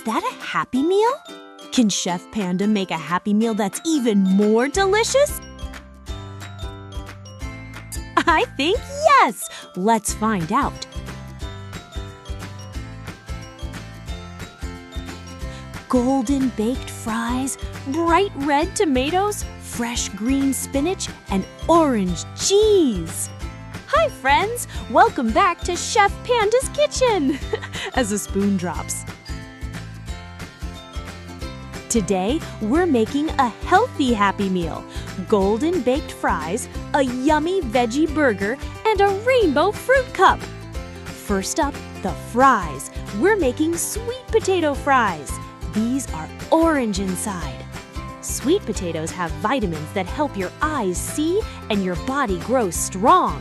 that a Happy Meal? Can Chef Panda make a Happy Meal that's even more delicious? I think yes! Let's find out. Golden baked fries, bright red tomatoes, fresh green spinach, and orange cheese. Hi friends! Welcome back to Chef Panda's kitchen! As a spoon drops. Today, we're making a healthy Happy Meal. Golden baked fries, a yummy veggie burger, and a rainbow fruit cup. First up, the fries. We're making sweet potato fries. These are orange inside. Sweet potatoes have vitamins that help your eyes see and your body grow strong.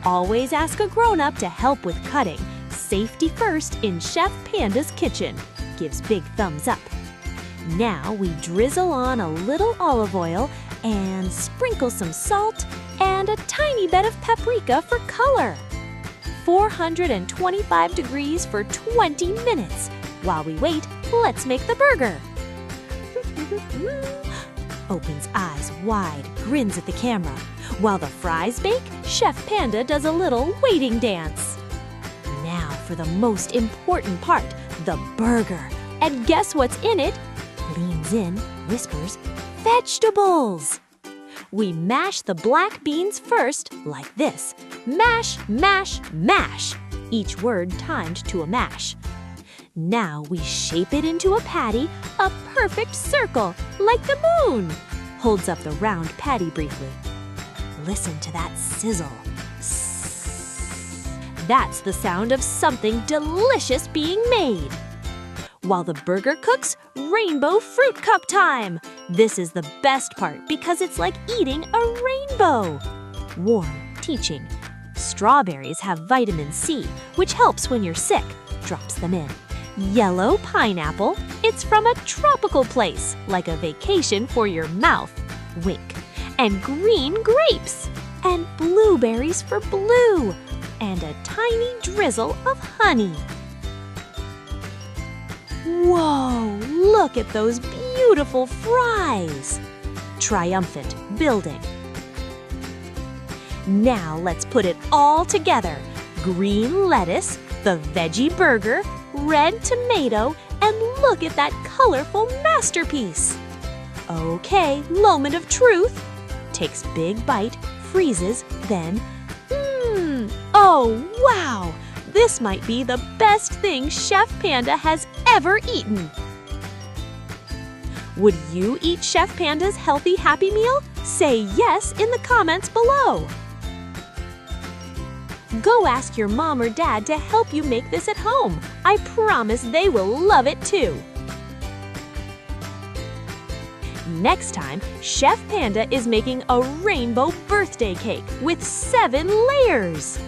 Always ask a grown-up to help with cutting. Safety first in Chef Panda's kitchen. Gives big thumbs up. Now we drizzle on a little olive oil and sprinkle some salt and a tiny bit of paprika for color. 425 degrees for 20 minutes. While we wait, let's make the burger. Opens eyes wide, grins at the camera. While the fries bake, Chef Panda does a little waiting dance. Now for the most important part, the burger. And guess what's in it? Leans in, whispers, vegetables. We mash the black beans first, like this. Mash, mash, mash. Each word timed to a mash. Now we shape it into a patty, a perfect circle, like the moon. Holds up the round patty briefly. Listen to that sizzle. That's the sound of something delicious being made. While the burger cooks, rainbow fruit cup time! This is the best part because it's like eating a rainbow. Warm, teaching. Strawberries have vitamin C, which helps when you're sick. Drops them in. Yellow pineapple. It's from a tropical place, like a vacation for your mouth. Wink. And green grapes. And blueberries for blue. And a tiny drizzle of honey. Whoa, look at those beautiful fries! Triumphant, building. Now let's put it all together. Green lettuce, the veggie burger, red tomato, and look at that colorful masterpiece. Okay, moment of truth. Takes big bite, freezes, then, oh wow! This might be the best thing Chef Panda has ever eaten. Would you eat Chef Panda's healthy Happy Meal? Say yes in the comments below. Go ask your mom or dad to help you make this at home. I promise they will love it too. Next time, Chef Panda is making a rainbow birthday cake with 7 layers.